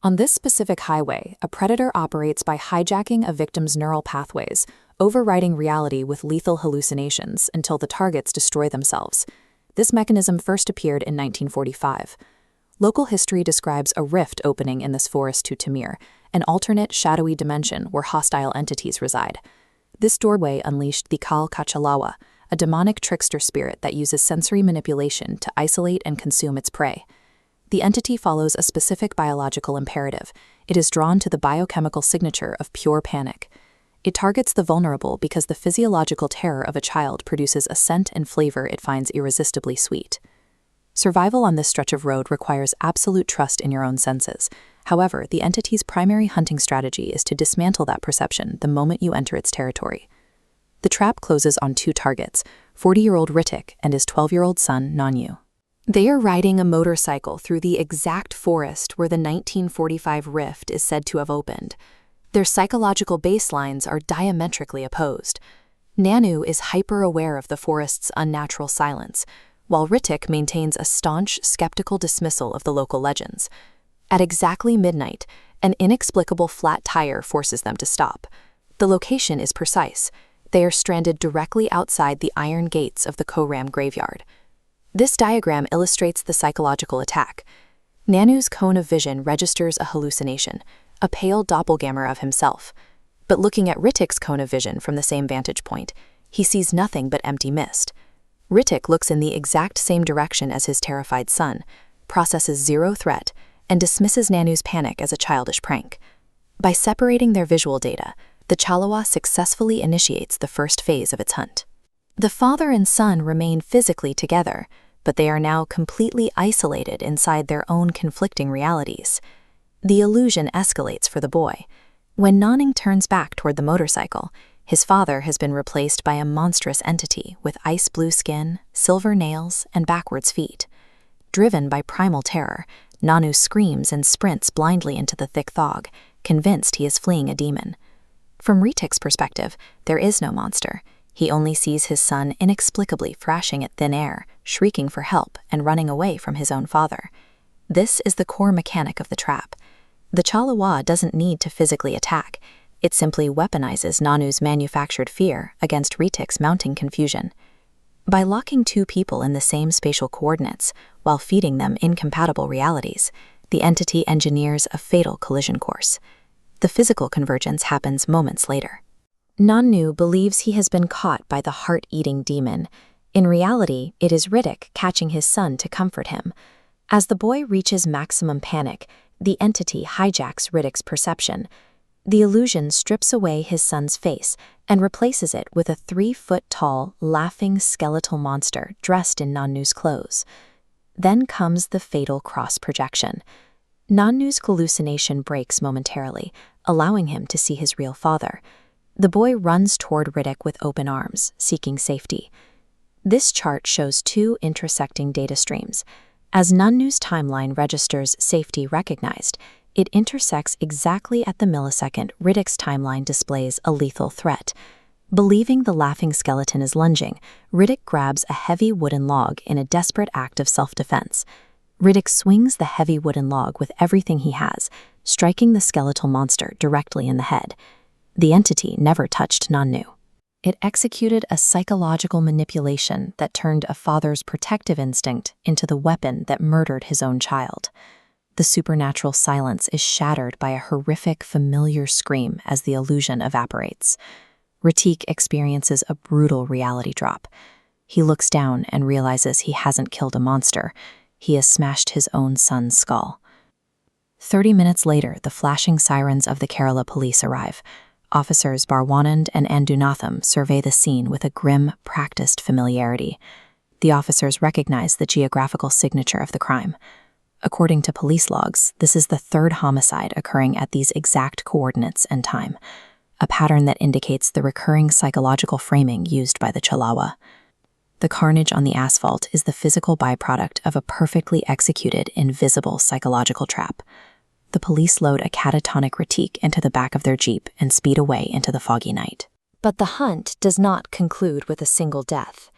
On this specific highway, a predator operates by hijacking a victim's neural pathways, overriding reality with lethal hallucinations until the targets destroy themselves. This mechanism first appeared in 1945. Local history describes a rift opening in this forest to Tamir, an alternate shadowy dimension where hostile entities reside. This doorway unleashed the Kal Kachalawa, a demonic trickster spirit that uses sensory manipulation to isolate and consume its prey. The entity follows a specific biological imperative. It is drawn to the biochemical signature of pure panic. It targets the vulnerable because the physiological terror of a child produces a scent and flavor it finds irresistibly sweet. Survival on this stretch of road requires absolute trust in your own senses. However, the entity's primary hunting strategy is to dismantle that perception the moment you enter its territory. The trap closes on two targets, 40-year-old Ritik and his 12-year-old son, Nanyu. They are riding a motorcycle through the exact forest where the 1945 rift is said to have opened. Their psychological baselines are diametrically opposed. Nanu is hyper-aware of the forest's unnatural silence, while Ritik maintains a staunch, skeptical dismissal of the local legends. At exactly midnight, an inexplicable flat tire forces them to stop. The location is precise. They are stranded directly outside the iron gates of the Koram graveyard. This diagram illustrates the psychological attack. Nanu's cone of vision registers a hallucination, a pale doppelganger of himself. But looking at Ritik's cone of vision from the same vantage point, he sees nothing but empty mist. Ritik looks in the exact same direction as his terrified son, processes zero threat, and dismisses Nanu's panic as a childish prank. By separating their visual data, the Chalawa successfully initiates the first phase of its hunt. The father and son remain physically together, but they are now completely isolated inside their own conflicting realities. The illusion escalates for the boy. When Nanning turns back toward the motorcycle, his father has been replaced by a monstrous entity with ice blue skin, silver nails, and backwards feet. Driven by primal terror, Nanu screams and sprints blindly into the thick fog, convinced he is fleeing a demon. From Ritik's perspective, there is no monster. He only sees his son inexplicably thrashing at thin air, shrieking for help, and running away from his own father. This is the core mechanic of the trap. The Chalawa doesn't need to physically attack. It simply weaponizes Nanu's manufactured fear against Ritik's mounting confusion. By locking two people in the same spatial coordinates while feeding them incompatible realities, the entity engineers a fatal collision course. The physical convergence happens moments later. Nanu believes he has been caught by the heart-eating demon. In reality, it is Ritik catching his son to comfort him. As the boy reaches maximum panic, the entity hijacks Ritik's perception. The illusion strips away his son's face and replaces it with a 3-foot-tall, laughing skeletal monster dressed in Nanu's clothes. Then comes the fatal cross-projection. Nanu's hallucination breaks momentarily, allowing him to see his real father. The boy runs toward Ritik with open arms, seeking safety. This chart shows two intersecting data streams. As Nanu's timeline registers safety recognized, it intersects exactly at the millisecond Ritik's timeline displays a lethal threat. Believing the laughing skeleton is lunging, Ritik grabs a heavy wooden log in a desperate act of self-defense. Ritik swings the heavy wooden log with everything he has, striking the skeletal monster directly in the head. The entity never touched Nanu. It executed a psychological manipulation that turned a father's protective instinct into the weapon that murdered his own child. The supernatural silence is shattered by a horrific, familiar scream as the illusion evaporates. Ritik experiences a brutal reality drop. He looks down and realizes he hasn't killed a monster. He has smashed his own son's skull. 30 minutes later, the flashing sirens of the Kerala police arrive. Officers Barwanand and Andunatham survey the scene with a grim, practiced familiarity. The officers recognize the geographical signature of the crime. According to police logs, this is the third homicide occurring at these exact coordinates and time, a pattern that indicates the recurring psychological framing used by the Chalawa. The carnage on the asphalt is the physical byproduct of a perfectly executed, invisible psychological trap. The police load a catatonic Ritik into the back of their jeep and speed away into the foggy night. But the hunt does not conclude with a single death.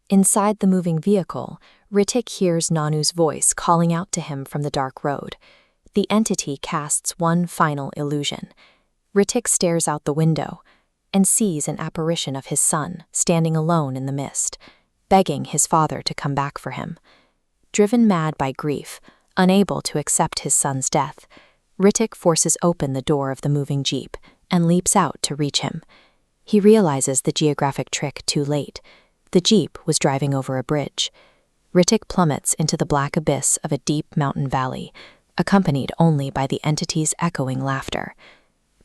Inside the moving vehicle, Ritik hears Nanu's voice calling out to him from the dark road. The entity casts one final illusion. Ritik stares out the window and sees an apparition of his son standing alone in the mist, begging his father to come back for him. Driven mad by grief, unable to accept his son's death, Ritik forces open the door of the moving jeep and leaps out to reach him. He realizes the geographic trick too late. The jeep was driving over a bridge. Ritik plummets into the black abyss of a deep mountain valley, accompanied only by the entity's echoing laughter.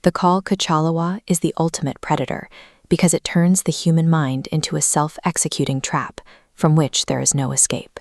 The call Kuchalawa is the ultimate predator because it turns the human mind into a self-executing trap from which there is no escape.